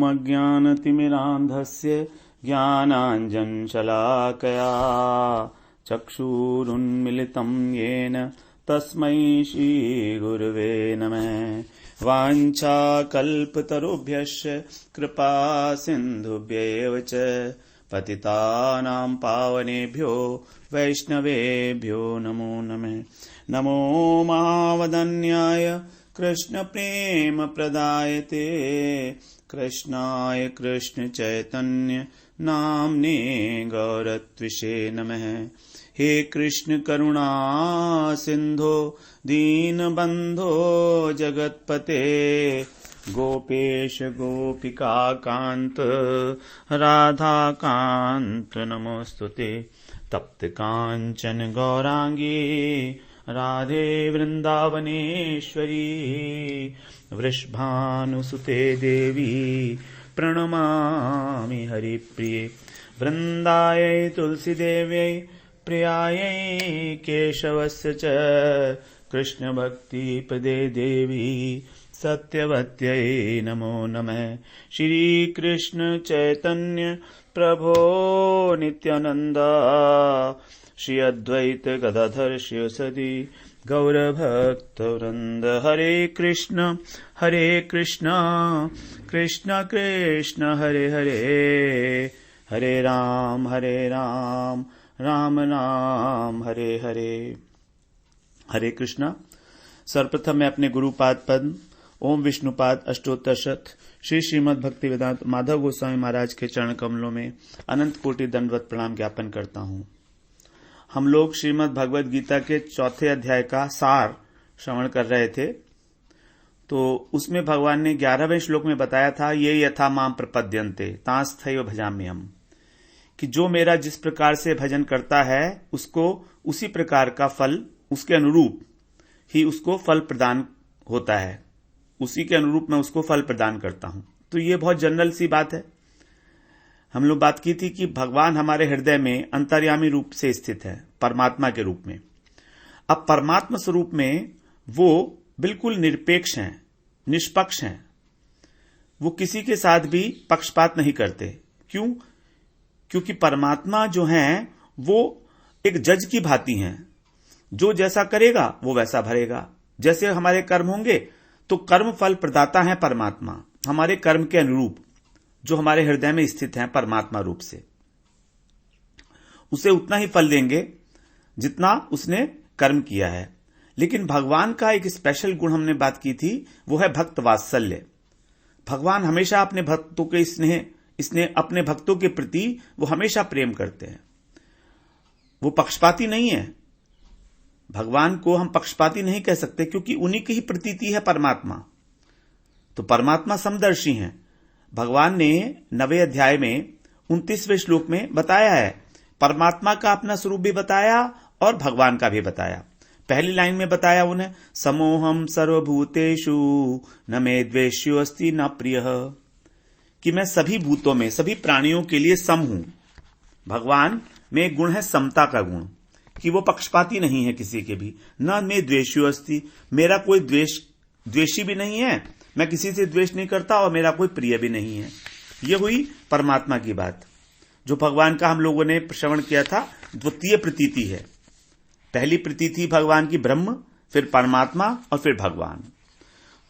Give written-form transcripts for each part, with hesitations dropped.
अज्ञानतिमिरान्धस्य ज्ञानाञ्जनशलाकया चक्षुरुन्मिलितं येन तस्मै श्रीगुरवे नमः। वाञ्छाकल्पतरुभ्यश्च कृपा सिन्धुभ्यैव च पतितानां पावनेभ्यो वैष्णवेभ्यो नमो नमः। नमो महावदन्याय कृष्णप्रेम प्रदायते कृष्णाय कृष्णचैतन्य नाम्ने गौरत्विषे नमः। हे कृष्ण करुणा सिंधो दीनबंधो जगत्पते गोपेश गोपिका कांत राधा कांत नमोस्तुते। तप्त कांचन गौरांगी राधे वृंदावनेश्वरी वृषभानुसुते देवी प्रणमामि हरिप्रिये। वृंदायै तुलसीदेव्यै प्रियायै केशवस्य च कृष्णभक्तिपदे देवी सत्यवत्यै नमो नमः। श्री कृष्ण चैतन्य प्रभो नित्यानंद श्री अद्वैत गदाधर शिवसदि गौरभक्तवृंद। हरे कृष्ण कृष्ण कृष्ण हरे हरे हरे राम राम राम हरे हरे। हरे कृष्णा। सर्वप्रथम मैं अपने गुरुपाद पद्म ओम विष्णुपाद अष्टोत्तर शत श्री श्रीमद् भक्ति वेदांत माधव गोस्वामी महाराज के चरण कमलों में अनंत कोटि दंडवत प्रणाम ज्ञापन करता हूँ। हम लोग श्रीमद् भगवद गीता के चौथे अध्याय का सार श्रवण कर रहे थे। तो उसमें भगवान ने 11वें श्लोक में बताया था, ये यथा माम प्रपद्यन्ते तांस्थैव भजाम्यहम्, कि जो मेरा जिस प्रकार से भजन करता है उसको उसी प्रकार का फल, उसके अनुरूप ही उसको फल प्रदान होता है, उसी के अनुरूप मैं उसको फल प्रदान करता हूं। तो ये बहुत जनरल सी बात है। हम लोग बात की थी कि भगवान हमारे हृदय में अंतर्यामी रूप से स्थित है, परमात्मा के रूप में। अब परमात्मा स्वरूप में वो बिल्कुल निरपेक्ष हैं, निष्पक्ष हैं। वो किसी के साथ भी पक्षपात नहीं करते। क्यों? क्योंकि परमात्मा जो हैं वो एक जज की भांति हैं। जो जैसा करेगा वो वैसा भरेगा। जैसे हमारे कर्म होंगे तो कर्म फल प्रदाता है परमात्मा, हमारे कर्म के अनुरूप जो हमारे हृदय में स्थित हैं परमात्मा रूप से, उसे उतना ही फल देंगे जितना उसने कर्म किया है। लेकिन भगवान का एक स्पेशल गुण हमने बात की थी, वो है भक्त वात्सल्य। भगवान हमेशा अपने भक्तों के स्नेह अपने भक्तों के प्रति वो हमेशा प्रेम करते हैं। वो पक्षपाती नहीं है। भगवान को हम पक्षपाती नहीं कह सकते क्योंकि उन्हीं की ही प्रतीति है परमात्मा। तो परमात्मा समदर्शी हैं। भगवान ने 9वें अध्याय में 29वें श्लोक में बताया है, परमात्मा का अपना स्वरूप भी बताया और भगवान का भी बताया। पहली लाइन में बताया उन्हें, समोहम सर्वभूतेषु न मे द्वेष्यो अस्ति न प्रियः, कि मैं सभी भूतों में, सभी प्राणियों के लिए सम हूं। भगवान में एक गुण है समता का गुण, कि वो पक्षपाती नहीं है किसी के भी। न मे द्वेष्यो अस्ति, मेरा कोई द्वेषी भी नहीं है, मैं किसी से द्वेष नहीं करता, और मेरा कोई प्रिय भी नहीं है। ये हुई परमात्मा की बात। जो भगवान का हम लोगों ने श्रवण किया था, द्वितीय प्रतीति है। पहली प्रतीति भगवान की ब्रह्म, फिर परमात्मा और फिर भगवान।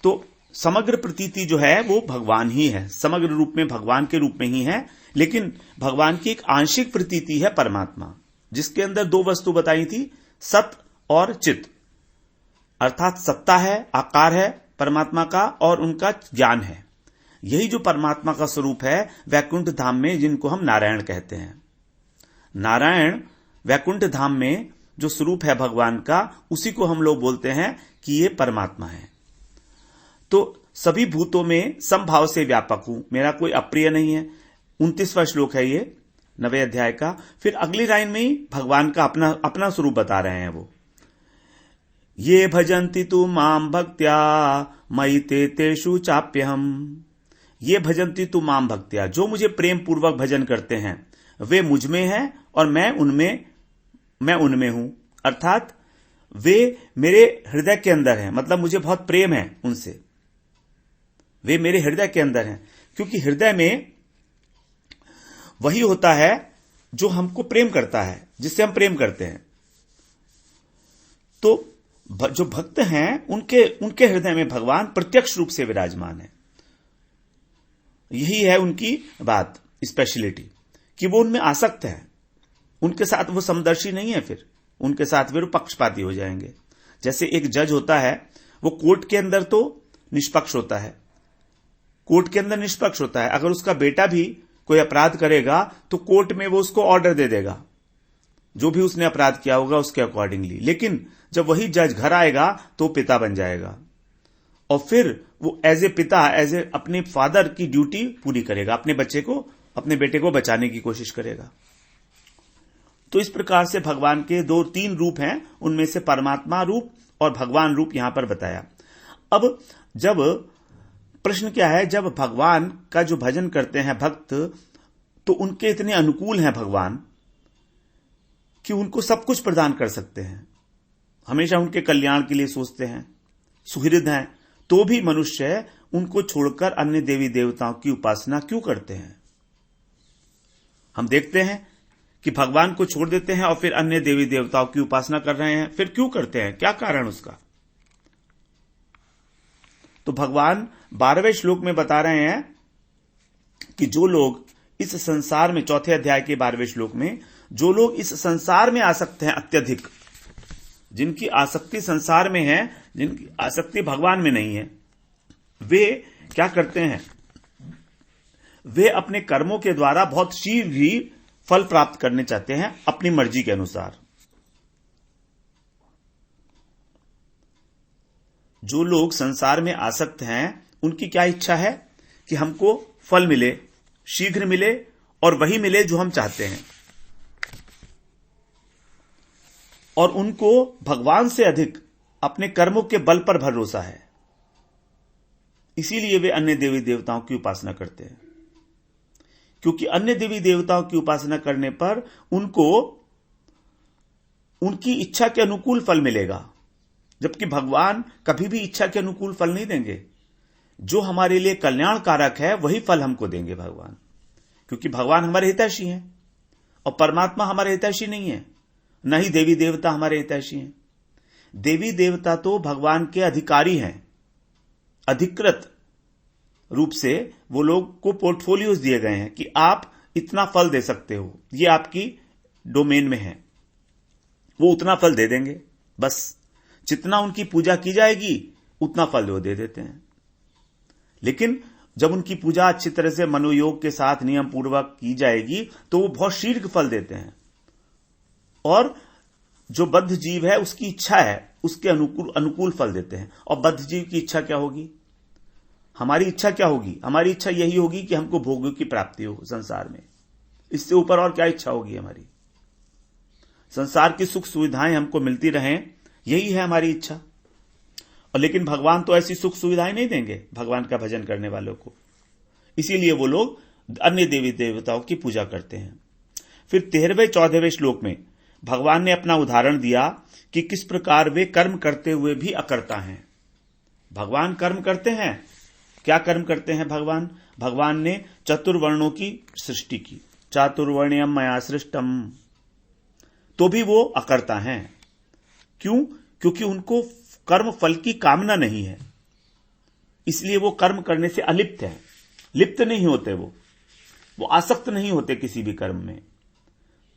तो समग्र प्रतीति जो है वो भगवान ही है, समग्र रूप में भगवान के रूप में ही है। लेकिन भगवान की एक आंशिक प्रतीति है परमात्मा, जिसके अंदर दो वस्तु बताई थी, सत और चित। अर्थात सत्ता है, आकार है परमात्मा का, और उनका ज्ञान है। यही जो परमात्मा का स्वरूप है वैकुंठ धाम में, जिनको हम नारायण कहते हैं। नारायण वैकुंठ धाम में जो स्वरूप है भगवान का, उसी को हम लोग बोलते हैं कि ये परमात्मा है। तो सभी भूतों में समभाव से व्यापक हूं, मेरा कोई अप्रिय नहीं है। 29वां श्लोक है ये 9वें अध्याय का। फिर अगली लाइन में ही भगवान का अपना स्वरूप बता रहे हैं वो, ये भजन्ति तु माम भक्त्या मयि ते तेषु चाप्यहम्। ये भजन्ति तु माम भक्त्या, जो मुझे प्रेम पूर्वक भजन करते हैं वे मुझ में हैं और मैं उनमें हूं। अर्थात वे मेरे हृदय के अंदर हैं, मतलब मुझे बहुत प्रेम है उनसे। वे मेरे हृदय के अंदर हैं, क्योंकि हृदय में वही होता है जो हमको प्रेम करता है, जिससे हम प्रेम करते हैं। तो जो भक्त हैं उनके हृदय में भगवान प्रत्यक्ष रूप से विराजमान है। यही है उनकी बात, स्पेशलिटी, कि वो उनमें आसक्त है। उनके साथ वो समदर्शी नहीं है, फिर उनके साथ वे पक्षपाती हो जाएंगे। जैसे एक जज होता है, वो कोर्ट के अंदर तो निष्पक्ष होता है, कोर्ट के अंदर निष्पक्ष होता है। अगर उसका बेटा भी कोई अपराध करेगा तो कोर्ट में वो उसको ऑर्डर दे देगा, जो भी उसने अपराध किया होगा उसके अकॉर्डिंगली। लेकिन जब वही जज घर आएगा तो पिता बन जाएगा, और फिर वो एज ए पिता, एज ए अपने फादर की ड्यूटी पूरी करेगा, अपने बेटे को बचाने की कोशिश करेगा। तो इस प्रकार से भगवान के 2-3 रूप हैं, उनमें से परमात्मा रूप और भगवान रूप यहां पर बताया। अब जब प्रश्न क्या है, जब भगवान का जो भजन करते हैं भक्त, तो उनके इतने अनुकूल हैं भगवान कि उनको सब कुछ प्रदान कर सकते हैं, हमेशा उनके कल्याण के लिए सोचते हैं, सुहृद हैं, तो भी मनुष्य उनको छोड़कर अन्य देवी देवताओं की उपासना क्यों करते हैं? हम देखते हैं कि भगवान को छोड़ देते हैं और फिर अन्य देवी देवताओं की उपासना कर रहे हैं। फिर क्यों करते हैं, क्या कारण उसका? तो भगवान 12वें श्लोक में बता रहे हैं कि जो लोग इस संसार में, 4थे अध्याय के 12वें श्लोक में, जो लोग इस संसार में आसक्त हैं अत्यधिक, जिनकी आसक्ति संसार में है, जिनकी आसक्ति भगवान में नहीं है, वे क्या करते हैं? वे अपने कर्मों के द्वारा बहुत शीघ्र ही फल प्राप्त करने चाहते हैं अपनी मर्जी के अनुसार। जो लोग संसार में आसक्त हैं उनकी क्या इच्छा है कि हमको फल मिले, शीघ्र मिले, और वही मिले जो हम चाहते हैं। और उनको भगवान से अधिक अपने कर्मों के बल पर भरोसा है, इसीलिए वे अन्य देवी देवताओं की उपासना करते हैं। क्योंकि अन्य देवी देवताओं की उपासना करने पर उनको उनकी इच्छा के अनुकूल फल मिलेगा, जबकि भगवान कभी भी इच्छा के अनुकूल फल नहीं देंगे। जो हमारे लिए कल्याणकारक है वही फल हमको देंगे भगवान, क्योंकि भगवान हमारे हितैषी हैं और परमात्मा हमारे हितैषी नहीं है, न ही देवी देवता हमारे हितैषी हैं। देवी देवता तो भगवान के अधिकारी हैं, अधिकृत रूप से वो लोग को पोर्टफोलियोज दिए गए हैं कि आप इतना फल दे सकते हो, ये आपकी डोमेन में है, वो उतना फल दे देंगे। बस जितना उनकी पूजा की जाएगी उतना फल वो दे देते हैं। लेकिन जब उनकी पूजा अच्छी तरह से मनोयोग के साथ नियम पूर्वक की जाएगी तो वो बहुत शीघ्र फल देते हैं, और जो बद्ध जीव है उसकी इच्छा है उसके अनुकूल फल देते हैं। और बद्ध जीव की इच्छा क्या होगी? हमारी इच्छा क्या होगी? हमारी इच्छा यही होगी कि हमको भोगों की प्राप्ति हो संसार में, इससे ऊपर और क्या इच्छा होगी हमारी? संसार की सुख सुविधाएं हमको मिलती रहें, यही है हमारी इच्छा। और लेकिन भगवान तो ऐसी सुख सुविधाएं नहीं देंगे भगवान का भजन करने वालों को, इसीलिए वो लोग अन्य देवी देवताओं की पूजा करते हैं। फिर 13वें-14वें श्लोक में भगवान ने अपना उदाहरण दिया कि किस प्रकार वे कर्म करते हुए भी अकर्ता हैं। भगवान कर्म करते हैं, क्या कर्म करते हैं भगवान? भगवान ने चतुर्वर्णों की सृष्टि की, चातुर्वर्ण्यम मया सृष्टम, तो भी वो अकर्ता हैं। क्यों? क्योंकि उनको कर्म फल की कामना नहीं है, इसलिए वो कर्म करने से अलिप्त है, लिप्त नहीं होते, वो आसक्त नहीं होते किसी भी कर्म में।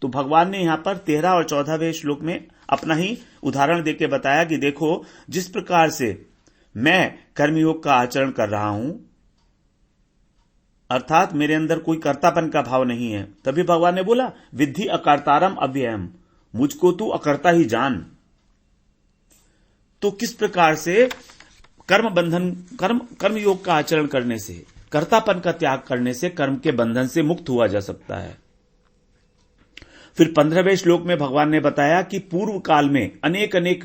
तो भगवान ने यहां पर 13 और 14वें श्लोक में अपना ही उदाहरण देके बताया कि देखो, जिस प्रकार से मैं कर्मयोग का आचरण कर रहा हूं, अर्थात मेरे अंदर कोई कर्तापन का भाव नहीं है, तभी भगवान ने बोला विद्धि अकर्तारम अव्ययम, मुझको तू अकर्ता ही जान। तो किस प्रकार से कर्म योग का आचरण करने से, कर्तापन का त्याग करने से कर्म के बंधन से मुक्त हुआ जा सकता है। फिर 15वें श्लोक में भगवान ने बताया कि पूर्व काल में अनेक अनेक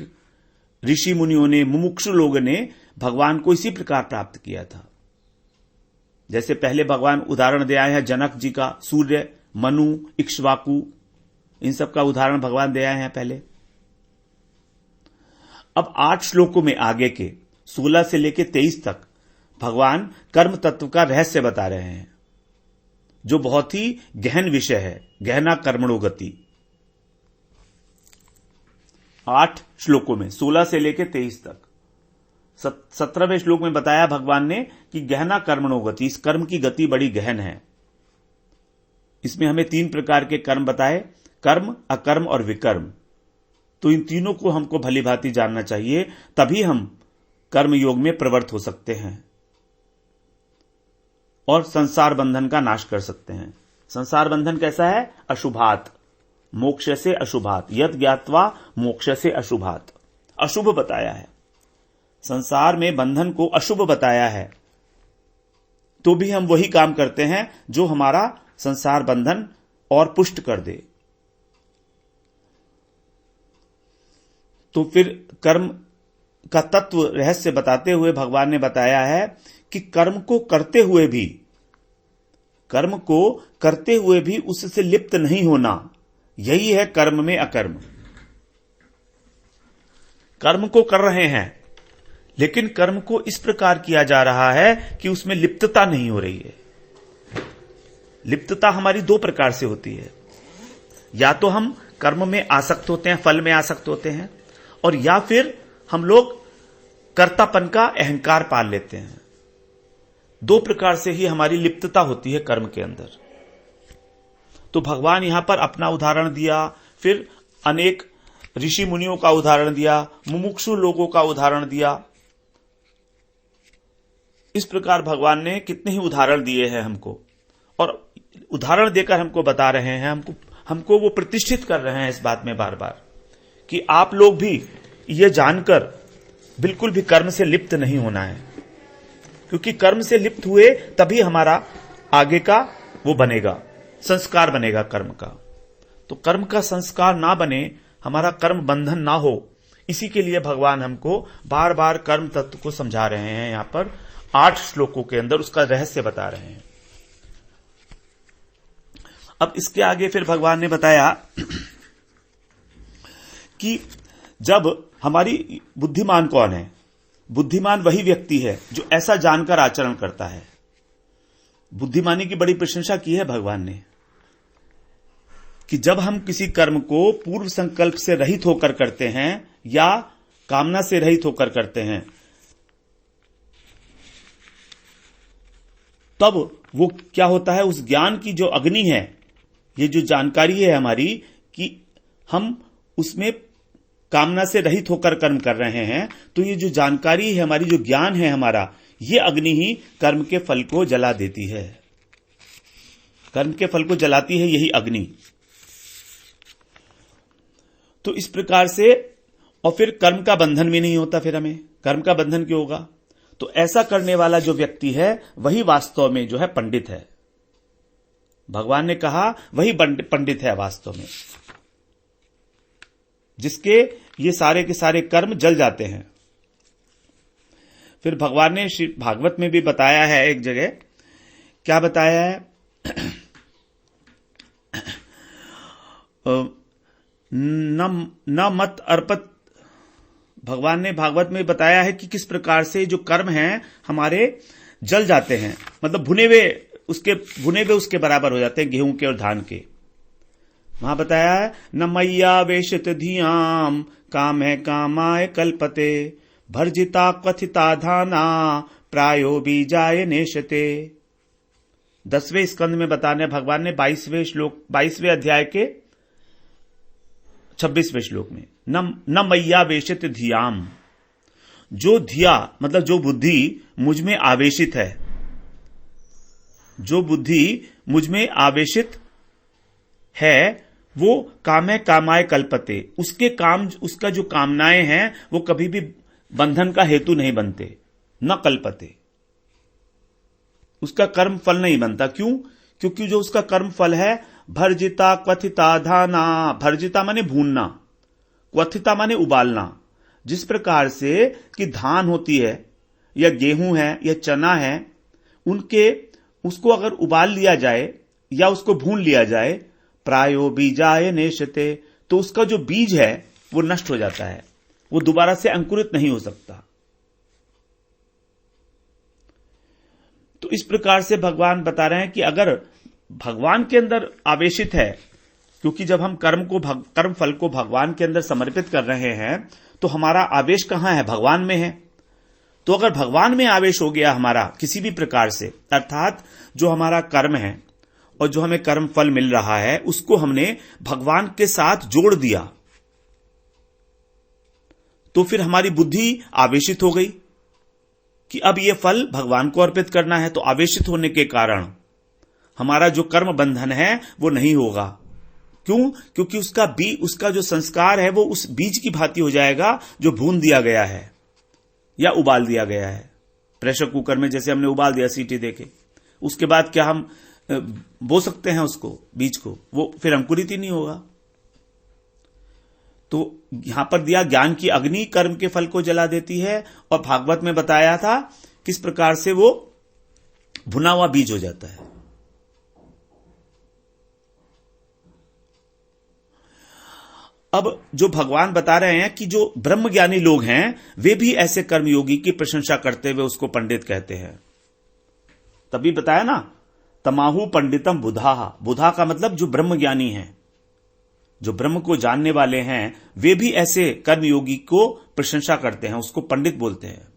ऋषि मुनियों ने, मुमुक्षु लोगों ने भगवान को इसी प्रकार प्राप्त किया था। जैसे पहले भगवान उदाहरण दे आए हैं जनक जी का, सूर्य, मनु, इक्ष्वाकु, इन सब का उदाहरण भगवान दे आए हैं पहले। अब 8 श्लोकों में आगे के 16 से लेकर 23 तक भगवान कर्म तत्व का रहस्य बता रहे हैं, जो बहुत ही गहन विषय है, गहना कर्मणो गति। 8 श्लोकों में 16 से लेकर 23 तक 17वें श्लोक में बताया भगवान ने कि गहना कर्मणो गति, इस कर्म की गति बड़ी गहन है। इसमें हमें 3 प्रकार के कर्म बताए, कर्म, अकर्म और विकर्म। तो इन तीनों को हमको भली भांति जानना चाहिए, तभी हम कर्म योग में प्रवृत्त हो सकते हैं और संसार बंधन का नाश कर सकते हैं। संसार बंधन कैसा है? अशुभात, मोक्ष से अशुभात, यद ज्ञात्वा मोक्ष से अशुभात। अशुभ बताया है, संसार में बंधन को अशुभ बताया है, तो भी हम वही काम करते हैं जो हमारा संसार बंधन और पुष्ट कर दे। तो फिर कर्म का तत्व रहस्य बताते हुए भगवान ने बताया है कि कर्म को करते हुए भी उससे लिप्त नहीं होना, यही है कर्म में अकर्म। कर्म को कर रहे हैं, लेकिन कर्म को इस प्रकार किया जा रहा है कि उसमें लिप्तता नहीं हो रही है। लिप्तता हमारी 2 प्रकार से होती है, या तो हम कर्म में आसक्त होते हैं, फल में आसक्त होते हैं, और या फिर हम लोग कर्तापन का अहंकार पाल लेते हैं। 2 प्रकार से ही हमारी लिप्तता होती है कर्म के अंदर। तो भगवान यहां पर अपना उदाहरण दिया, फिर अनेक ऋषि मुनियों का उदाहरण दिया, मुमुक्षु लोगों का उदाहरण दिया। इस प्रकार भगवान ने कितने ही उदाहरण दिए हैं हमको, और उदाहरण देकर हमको बता रहे हैं, हमको वो प्रतिष्ठित कर रहे हैं इस बात में बार बार कि आप लोग भी ये जानकर बिल्कुल भी कर्म से लिप्त नहीं होना है, क्योंकि कर्म से लिप्त हुए तभी हमारा आगे का वो बनेगा, संस्कार बनेगा कर्म का। तो कर्म का संस्कार ना बने, हमारा कर्म बंधन ना हो, इसी के लिए भगवान हमको बार बार कर्म तत्व को समझा रहे हैं। यहां पर 8 श्लोकों के अंदर उसका रहस्य बता रहे हैं। अब इसके आगे फिर भगवान ने बताया कि जब हमारी बुद्धिमान कौन है? बुद्धिमान वही व्यक्ति है जो ऐसा जानकर आचरण करता है। बुद्धिमानी की बड़ी प्रशंसा की है भगवान ने कि जब हम किसी कर्म को पूर्व संकल्प से रहित होकर करते हैं या कामना से रहित होकर करते हैं, तब वो क्या होता है, उस ज्ञान की जो अग्नि है, ये जो जानकारी है हमारी कि हम उसमें कामना से रहित होकर कर्म कर रहे हैं, तो ये जो जानकारी है हमारी, जो ज्ञान है हमारा, ये अग्नि ही कर्म के फल को जला देती है। कर्म के फल को जलाती है यही अग्नि। तो इस प्रकार से, और फिर कर्म का बंधन भी नहीं होता। फिर हमें कर्म का बंधन क्यों होगा? तो ऐसा करने वाला जो व्यक्ति है वही वास्तव में जो है पंडित है। भगवान ने कहा वही पंडित है वास्तव में, जिसके ये सारे के सारे कर्म जल जाते हैं। फिर भगवान ने श्री भागवत में भी बताया है, एक जगह क्या बताया है, न मत अर्पत। भगवान ने भागवत में बताया है कि किस प्रकार से जो कर्म हैं हमारे जल जाते हैं, मतलब भुने हुए उसके बराबर हो जाते हैं, गेहूं के और धान के। वहां बताया है, न मैया वेशित धियाम काम है कामाय कल्पते भर्जिता क्वथिता धाना प्रायो बीजाय नेशते। 10वें स्कंद में बताने भगवान ने 22वें अध्याय के 26वें श्लोक में, न मैया वेशित धियाम, जो धिया मतलब जो बुद्धि मुझ में आवेशित है, जो बुद्धि मुझ में आवेशित है, वो कामे कामाय कल्पते, उसका जो कामनाएं हैं वो कभी भी बंधन का हेतु नहीं बनते। न कल्पते, उसका कर्म फल नहीं बनता। क्यों? क्योंकि जो उसका कर्म फल है, भर्जिता क्वथिता धाना, भर्जिता माने भूनना, क्वथिता माने उबालना। जिस प्रकार से कि धान होती है या गेहूं है या चना है, उसको अगर उबाल लिया जाए या उसको भून लिया जाए, प्रायो बीजाय नेशते, तो उसका जो बीज है वो नष्ट हो जाता है, वो दोबारा से अंकुरित नहीं हो सकता। तो इस प्रकार से भगवान बता रहे हैं कि अगर भगवान के अंदर आवेशित है, क्योंकि जब हम कर्म फल को भगवान के अंदर समर्पित कर रहे हैं तो हमारा आवेश कहां है? भगवान में है। तो अगर भगवान में आवेश हो गया हमारा किसी भी प्रकार से, अर्थात जो हमारा कर्म है और जो हमें कर्म फल मिल रहा है उसको हमने भगवान के साथ जोड़ दिया, तो फिर हमारी बुद्धि आवेशित हो गई कि अब यह फल भगवान को अर्पित करना है। तो आवेशित होने के कारण हमारा जो कर्म बंधन है वो नहीं होगा। क्यों? क्योंकि उसका जो संस्कार है वो उस बीज की भांति हो जाएगा जो भून दिया गया है या उबाल दिया गया है प्रेशर कुकर में। जैसे हमने उबाल दिया सीटी देके, उसके बाद क्या हम बो सकते हैं उसको, बीज को? वो फिर अंकुरित ही नहीं होगा। तो यहां पर दिया ज्ञान की अग्नि कर्म के फल को जला देती है, और भागवत में बताया था किस प्रकार से वो भुना हुआ बीज हो जाता है। अब जो भगवान बता रहे हैं कि जो ब्रह्मज्ञानी लोग हैं वे भी ऐसे कर्मयोगी की प्रशंसा करते हुए उसको पंडित कहते हैं। तभी बताया ना, तमाहु पंडितम बुधा। बुधा का मतलब जो ब्रह्मज्ञानी हैं, जो ब्रह्म को जानने वाले हैं, वे भी ऐसे कर्मयोगी को प्रशंसा करते हैं, उसको पंडित बोलते हैं।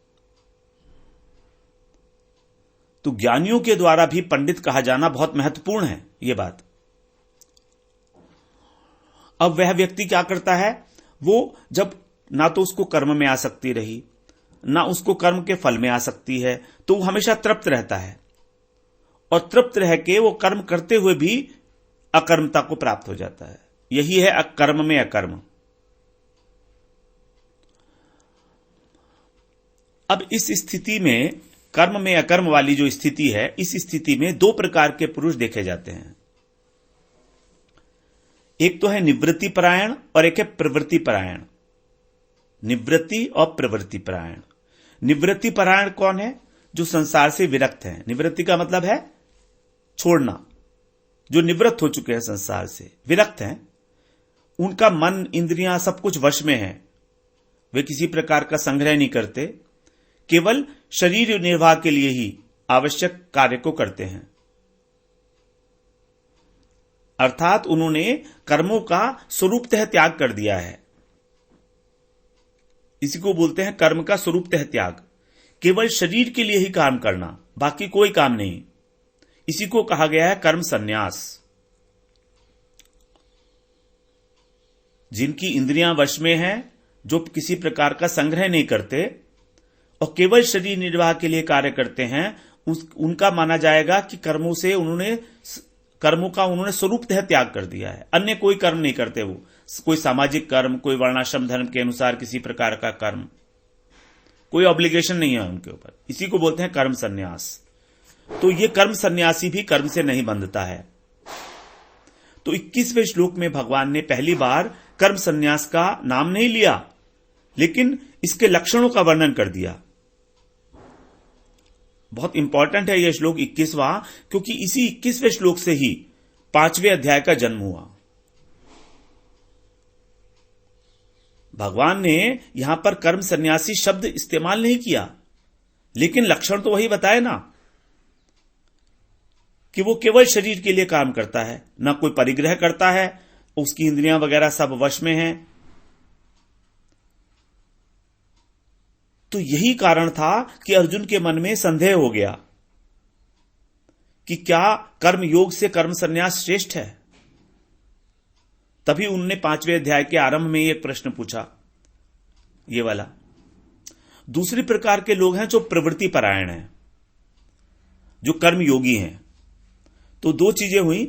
तो ज्ञानियों के द्वारा भी पंडित कहा जाना बहुत महत्वपूर्ण है यह बात। अब वह व्यक्ति क्या करता है, वो जब ना तो उसको कर्म में आसक्ति रही, ना उसको कर्म के फल में आसक्ति है, तो वो हमेशा तृप्त रहता है, और तृप्त रह के वो कर्म करते हुए भी अकर्मता को प्राप्त हो जाता है। यही है कर्म में अकर्म। अब इस स्थिति में, कर्म में अकर्म वाली जो स्थिति है, इस स्थिति में दो प्रकार के पुरुष देखे जाते हैं। एक तो है निवृत्ति परायण और एक है प्रवृत्ति परायण। निवृत्ति और प्रवृत्ति परायण। निवृत्ति परायण कौन है? जो संसार से विरक्त है। निवृत्ति का मतलब है छोड़ना। जो निवृत्त हो चुके हैं, संसार से विरक्त हैं, उनका मन, इंद्रियां सब कुछ वश में है। वे किसी प्रकार का संग्रह नहीं करते, केवल शरीर निर्वाह के लिए ही आवश्यक कार्य को करते हैं। अर्थात उन्होंने कर्मों का स्वरूपतः त्याग कर दिया है। इसी को बोलते हैं कर्म का स्वरूपतः त्याग। केवल शरीर के लिए ही काम करना, बाकी कोई काम नहीं। इसी को कहा गया है कर्म संन्यास। जिनकी इंद्रियां वश में हैं, जो किसी प्रकार का संग्रह नहीं करते और केवल शरीर निर्वाह के लिए कार्य करते हैं, उनका माना जाएगा कि कर्मों का उन्होंने स्वरूपतः त्याग कर दिया है। अन्य कोई कर्म नहीं करते वो, कोई सामाजिक कर्म, कोई वर्णाश्रम धर्म के अनुसार किसी प्रकार का कर्म, कोई ऑब्लिगेशन नहीं है उनके ऊपर। इसी को बोलते हैं कर्म संन्यास। तो ये कर्म सन्यासी भी कर्म से नहीं बंधता है। तो 21वें श्लोक में भगवान ने पहली बार कर्म सन्यास का नाम नहीं लिया, लेकिन इसके लक्षणों का वर्णन कर दिया। बहुत इंपॉर्टेंट है यह श्लोक 21वां, क्योंकि इसी 21वें श्लोक से ही 5वें अध्याय का जन्म हुआ। भगवान ने यहां पर कर्म सन्यासी शब्द इस्तेमाल नहीं किया, लेकिन लक्षण तो वही बताए ना, कि वो केवल शरीर के लिए काम करता है, ना कोई परिग्रह करता है, उसकी इंद्रियां वगैरह सब वश में हैं। तो यही कारण था कि अर्जुन के मन में संदेह हो गया कि क्या कर्म योग से कर्म संन्यास श्रेष्ठ है। तभी उन्होंने 5वें अध्याय के आरंभ में एक प्रश्न पूछा, ये वाला। दूसरी प्रकार के लोग हैं जो प्रवृत्ति परायण हैं, जो कर्म योगी हैं। तो दो चीजें हुई,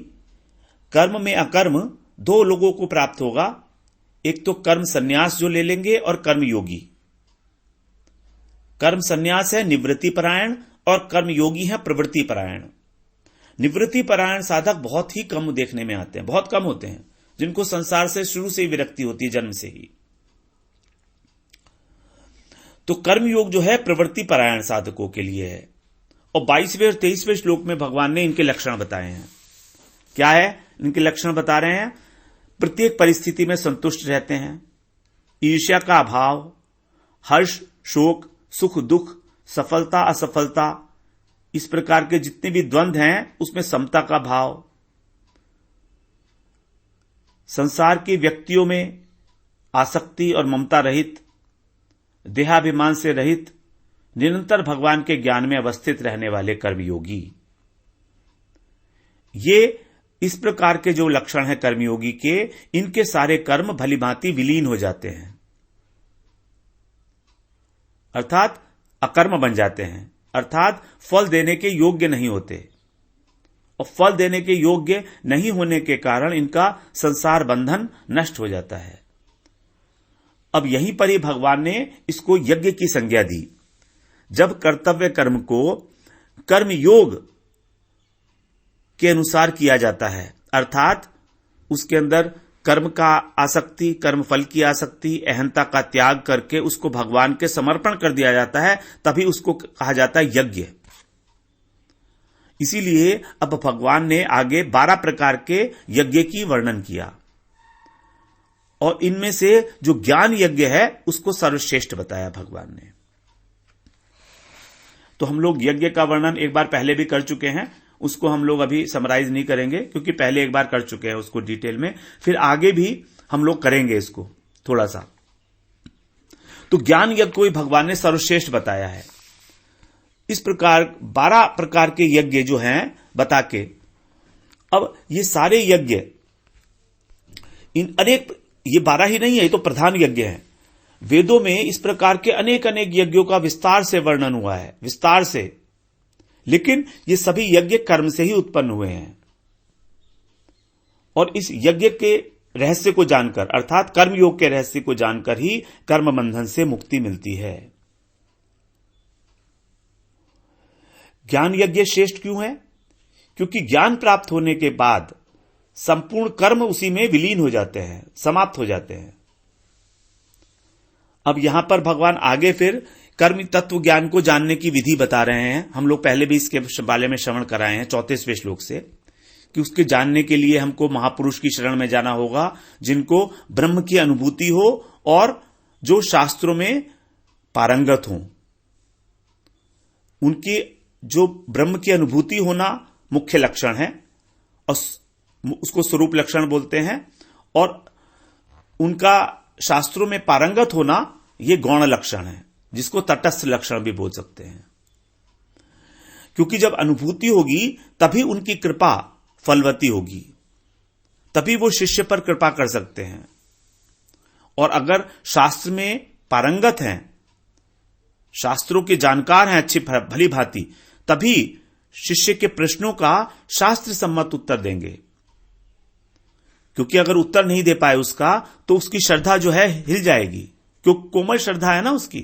कर्म में अकर्म दो लोगों को प्राप्त होगा। एक तो कर्म संन्यास जो ले लेंगे, और कर्म योगी। कर्म संन्यास है निवृत्ति परायण, और कर्म योगी है प्रवृत्ति परायण। निवृत्ति परायण साधक बहुत ही कम देखने में आते हैं, बहुत कम होते हैं, जिनको संसार से शुरू से ही विरक्ति होती है, जन्म से ही। तो कर्म योग जो है प्रवृत्ति परायण साधकों के लिए है। और 22वें और 23वें श्लोक में भगवान ने इनके लक्षण बताए हैं। क्या है इनके लक्षण? बता रहे हैं, प्रत्येक परिस्थिति में संतुष्ट रहते हैं, ईर्ष्या का अभाव, हर्ष शोक सुख दुख, सफलता असफलता इस प्रकार के जितने भी द्वंद्व हैं उसमें समता का भाव, संसार के व्यक्तियों में आसक्ति और ममता रहित, देहाभिमान से रहित, निरंतर भगवान के ज्ञान में अवस्थित रहने वाले कर्मयोगी, ये इस प्रकार के जो लक्षण हैं कर्मयोगी के, इनके सारे कर्म भलीभांति विलीन हो जाते हैं, अर्थात अकर्म बन जाते हैं, अर्थात फल देने के योग्य नहीं होते, और फल देने के योग्य नहीं होने के कारण इनका संसार बंधन नष्ट हो जाता है। अब यहीं पर ही भगवान ने इसको यज्ञ की संज्ञा दी। जब कर्तव्य कर्म को कर्म योग के अनुसार किया जाता है, अर्थात उसके अंदर कर्म का आसक्ति, कर्म फल की आसक्ति, अहंता का त्याग करके उसको भगवान के समर्पण कर दिया जाता है, तभी उसको कहा जाता है यज्ञ। इसीलिए अब भगवान ने आगे 12 प्रकार के यज्ञ की वर्णन किया, और इनमें से जो ज्ञान यज्ञ है उसको सर्वश्रेष्ठ बताया भगवान ने। तो हम लोग यज्ञ का वर्णन एक बार पहले भी कर चुके हैं, उसको हम लोग अभी समराइज नहीं करेंगे क्योंकि पहले एक बार कर चुके हैं उसको डिटेल में, फिर आगे भी हम लोग करेंगे इसको थोड़ा सा। तो ज्ञान यज्ञ को भगवान ने सर्वश्रेष्ठ बताया है। इस प्रकार 12 प्रकार के यज्ञ जो हैं बता के, अब ये सारे यज्ञ इन अनेक, ये 12 ही नहीं है, ये तो प्रधान यज्ञ हैं। वेदों में इस प्रकार के अनेक अनेक यज्ञों का विस्तार से वर्णन हुआ है, विस्तार से, लेकिन ये सभी यज्ञ कर्म से ही उत्पन्न हुए हैं। और इस यज्ञ के रहस्य को जानकर, अर्थात कर्म योग के रहस्य को जानकर ही कर्म बंधन से मुक्ति मिलती है। ज्ञान यज्ञ श्रेष्ठ क्यों है? क्योंकि ज्ञान प्राप्त होने के बाद संपूर्ण कर्म उसी में विलीन हो जाते हैं, समाप्त हो जाते हैं। अब यहां पर भगवान आगे फिर कर्म तत्व ज्ञान को जानने की विधि बता रहे हैं। हम लोग पहले भी इसके बारे में श्रवण कराए हैं 34वें श्लोक से, कि उसके जानने के लिए हमको महापुरुष की शरण में जाना होगा, जिनको ब्रह्म की अनुभूति हो और जो शास्त्रों में पारंगत हों। उनकी जो ब्रह्म की अनुभूति होना मुख्य लक्षण है, और उसको स्वरूप लक्षण बोलते हैं, और उनका शास्त्रों में पारंगत होना यह गौण लक्षण है, जिसको तटस्थ लक्षण भी बोल सकते हैं। क्योंकि जब अनुभूति होगी तभी उनकी कृपा फलवती होगी, तभी वो शिष्य पर कृपा कर सकते हैं। और अगर शास्त्र में पारंगत हैं, शास्त्रों के जानकार हैं अच्छी भली भांति, तभी शिष्य के प्रश्नों का शास्त्र सम्मत उत्तर देंगे। क्योंकि अगर उत्तर नहीं दे पाए उसका, तो उसकी श्रद्धा जो है हिल जाएगी, क्योंकि कोमल श्रद्धा है ना उसकी।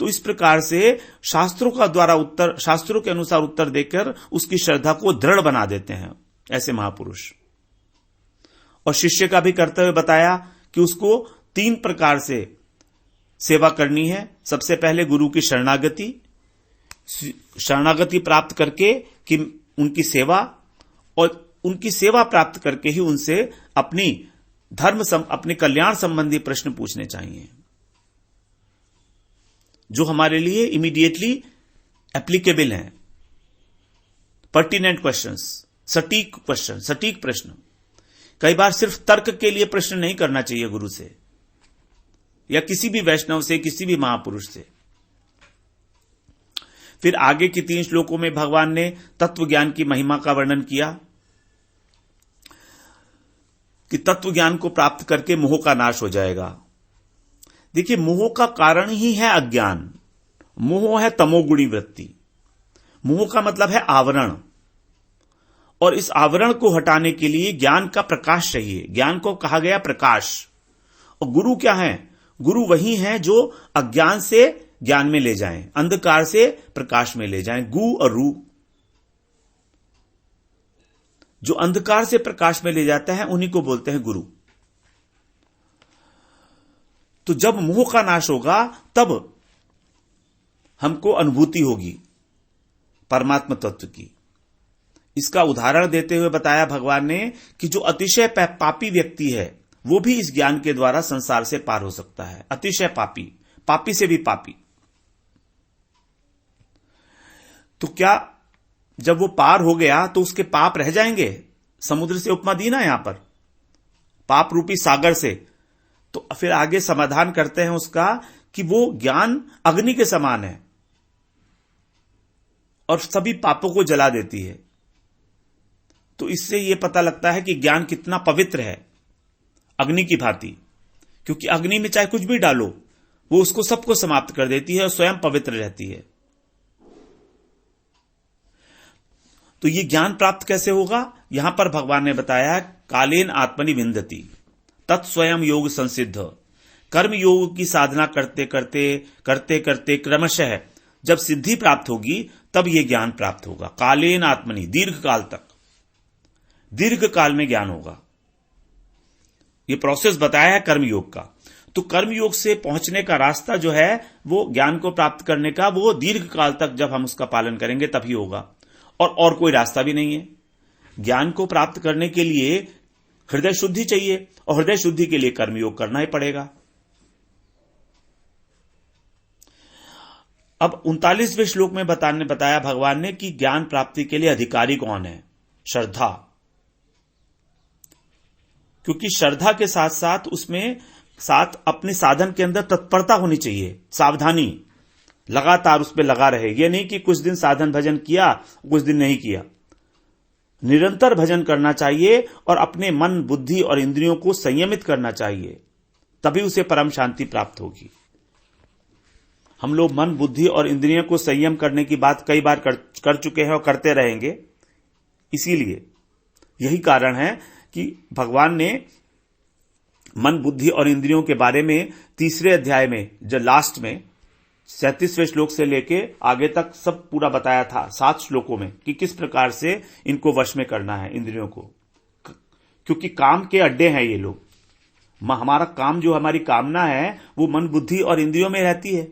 तो इस प्रकार से शास्त्रों का द्वारा उत्तर, शास्त्रों के अनुसार उत्तर देकर उसकी श्रद्धा को दृढ़ बना देते हैं ऐसे महापुरुष। और शिष्य का भी कर्तव्य बताया कि उसको 3 प्रकार से सेवा करनी है। सबसे पहले गुरु की शरणागति, शरणागति प्राप्त करके कि उनकी सेवा, और उनकी सेवा प्राप्त करके ही उनसे अपनी अपने कल्याण संबंधी प्रश्न पूछने चाहिए, जो हमारे लिए इमीडिएटली एप्लीकेबल हैं, पर्टिनेंट क्वेश्चंस, सटीक क्वेश्चन, सटीक प्रश्न। कई बार सिर्फ तर्क के लिए प्रश्न नहीं करना चाहिए गुरु से या किसी भी वैष्णव से, किसी भी महापुरुष से। फिर आगे की 3 श्लोकों में भगवान ने तत्व ज्ञान की महिमा का वर्णन किया कि तत्व ज्ञान को प्राप्त करके मोह का नाश हो जाएगा। देखिए, मोह का कारण ही है अज्ञान। मोह है तमोगुणी वृत्ति। मोह का मतलब है आवरण, और इस आवरण को हटाने के लिए ज्ञान का प्रकाश चाहिए। ज्ञान को कहा गया प्रकाश। और गुरु क्या है? गुरु वही है जो अज्ञान से ज्ञान में ले जाएं, अंधकार से प्रकाश में ले जाएं। गु और रू, जो अंधकार से प्रकाश में ले जाता है, उन्हीं को बोलते हैं गुरु। तो जब मोह का नाश होगा तब हमको अनुभूति होगी परमात्मा तत्व की। इसका उदाहरण देते हुए बताया भगवान ने कि जो अतिशय पापी व्यक्ति है, वो भी इस ज्ञान के द्वारा संसार से पार हो सकता है। अतिशय पापी, पापी से भी पापी। तो क्या जब वो पार हो गया तो उसके पाप रह जाएंगे? समुद्र से उपमा दी ना यहां पर, पाप रूपी सागर से। तो फिर आगे समाधान करते हैं उसका कि वो ज्ञान अग्नि के समान है और सभी पापों को जला देती है। तो इससे यह पता लगता है कि ज्ञान कितना पवित्र है, अग्नि की भांति, क्योंकि अग्नि में चाहे कुछ भी डालो वो उसको सबको समाप्त कर देती है और स्वयं पवित्र रहती है। तो ये ज्ञान प्राप्त कैसे होगा? यहां पर भगवान ने बताया, कालेन आत्मनि विंदति तत्स्वयं योग संसिद्ध। कर्म योग की साधना करते करते क्रमशः जब सिद्धि प्राप्त होगी तब यह ज्ञान प्राप्त होगा। कालेन आत्मनि, दीर्घ काल तक, दीर्घ काल में ज्ञान होगा। यह प्रोसेस बताया है कर्मयोग का। तो कर्मयोग से पहुंचने का रास्ता जो है वो ज्ञान को प्राप्त करने का, वो दीर्घ काल तक जब हम उसका पालन करेंगे तभी होगा, और कोई रास्ता भी नहीं है। ज्ञान को प्राप्त करने के लिए हृदय शुद्धि चाहिए, और हृदय शुद्धि के लिए कर्मयोग करना ही पड़ेगा। अब 39वें श्लोक में बताया भगवान ने कि ज्ञान प्राप्ति के लिए अधिकारी कौन है? श्रद्धा। क्योंकि श्रद्धा के साथ साथ अपने साधन के अंदर तत्परता होनी चाहिए, सावधानी, लगातार उस पर लगा रहे। यह नहीं कि कुछ दिन साधन भजन किया, कुछ दिन नहीं किया। निरंतर भजन करना चाहिए और अपने मन, बुद्धि और इंद्रियों को संयमित करना चाहिए, तभी उसे परम शांति प्राप्त होगी। हम लोग मन, बुद्धि और इंद्रियों को संयम करने की बात कई बार कर चुके हैं और करते रहेंगे। इसीलिए यही कारण है कि भगवान ने मन, बुद्धि और इंद्रियों के बारे में 3रे अध्याय में, जो लास्ट में 37वें श्लोक से लेके आगे तक सब पूरा बताया था 7 श्लोकों में, कि किस प्रकार से इनको वश में करना है इंद्रियों को। क्योंकि काम के अड्डे हैं ये लोग। हमारा काम, जो हमारी कामना है, वो मन, बुद्धि और इंद्रियों में रहती है,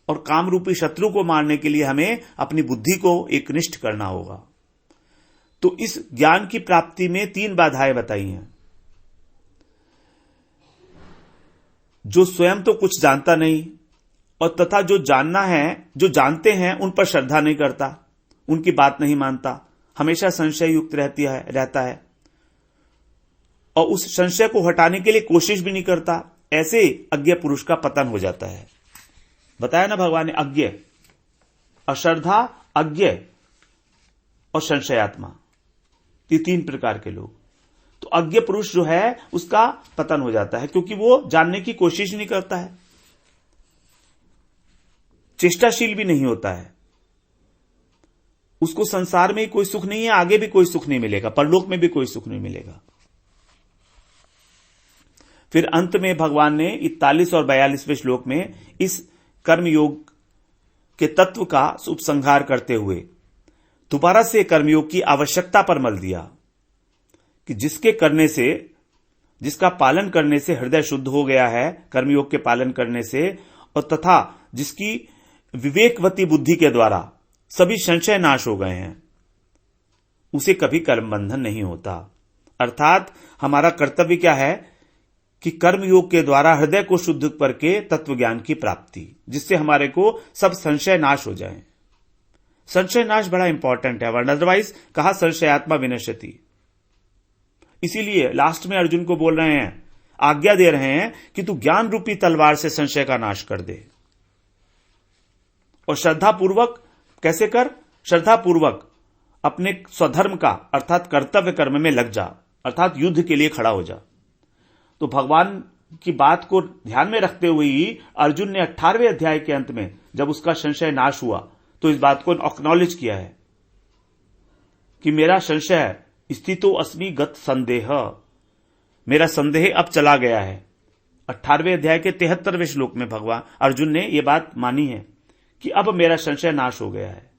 और काम रूपी शत्रु को मारने के लिए हमें अपनी बुद्धि को एकनिष्ठ करना होगा। तो इस ज्ञान की प्राप्ति में 3 बाधाएं बताई हैं। जो स्वयं तो कुछ जानता नहीं, और तथा जो जानते हैं उन पर श्रद्धा नहीं करता, उनकी बात नहीं मानता, हमेशा संशय युक्त रहता है, और उस संशय को हटाने के लिए कोशिश भी नहीं करता, ऐसे अज्ञ पुरुष का पतन हो जाता है। बताया ना भगवान ने, अज्ञ, अश्रद्धा, अज्ञ और संशयात्मा, ये 3 प्रकार के लोग। तो अज्ञ पुरुष जो है उसका पतन हो जाता है, क्योंकि वो जानने की कोशिश नहीं करता है, चेष्टाशील भी नहीं होता है। उसको संसार में ही कोई सुख नहीं है, आगे भी कोई सुख नहीं मिलेगा, परलोक में भी कोई सुख नहीं मिलेगा। फिर अंत में भगवान ने 41 और 42वें श्लोक में इस कर्मयोग के तत्व का उपसंहार करते हुए दोबारा से कर्मयोग की आवश्यकता पर बल दिया, कि जिसका पालन करने से हृदय शुद्ध हो गया है कर्मयोग के पालन करने से, और तथा जिसकी विवेकवती बुद्धि के द्वारा सभी संशय नाश हो गए हैं, उसे कभी कर्म बंधन नहीं होता। अर्थात हमारा कर्तव्य क्या है कि कर्मयोग के द्वारा हृदय को शुद्ध करके तत्व ज्ञान की प्राप्ति, जिससे हमारे को सब संशय नाश हो जाए। संशय नाश बड़ा इंपॉर्टेंट है, वरना अदरवाइज कहा संशयात्मा विनश्यति। इसीलिए लास्ट में अर्जुन को बोल रहे हैं, आज्ञा दे रहे हैं कि तू ज्ञान रूपी तलवार से संशय का नाश कर दे। और श्रद्धापूर्वक कैसे कर? श्रद्धापूर्वक अपने स्वधर्म का अर्थात कर्तव्य कर्म में लग जा, अर्थात युद्ध के लिए खड़ा हो जा। तो भगवान की बात को ध्यान में रखते हुए ही अर्जुन ने 18वें अध्याय के अंत में जब उसका संशय नाश हुआ तो इस बात को एक्नॉलेज किया है कि मेरा संशय स्थितो अस्मि गत संदेह, मेरा संदेह अब चला गया है। 18वें अध्याय के 73वें श्लोक में भगवान अर्जुन ने यह बात मानी है कि अब मेरा संशय नाश हो गया है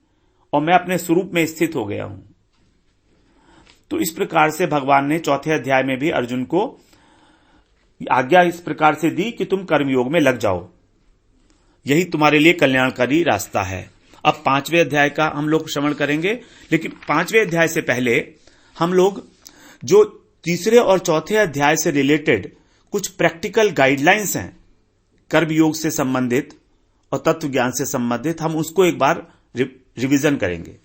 और मैं अपने स्वरूप में स्थित हो गया हूं। तो इस प्रकार से भगवान ने 4थे अध्याय में भी अर्जुन को आज्ञा इस प्रकार से दी कि तुम कर्मयोग में लग जाओ, यही तुम्हारे लिए कल्याणकारी रास्ता है। अब 5वें अध्याय का हम लोग श्रवण करेंगे, लेकिन 5वें अध्याय से पहले हम लोग जो 3रे और 4थे अध्याय से रिलेटेड कुछ प्रैक्टिकल गाइडलाइंस हैं कर्मयोग से संबंधित और तत्व ज्ञान से संबंधित, हम उसको एक बार रिवीजन करेंगे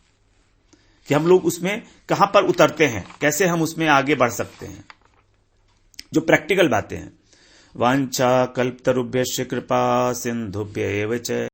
कि हम लोग उसमें कहां पर उतरते हैं, कैसे हम उसमें आगे बढ़ सकते हैं, जो प्रैक्टिकल बातें हैं। वांछा कल्पतरुभ्यश्च कृपा सिंधुभ्य एव च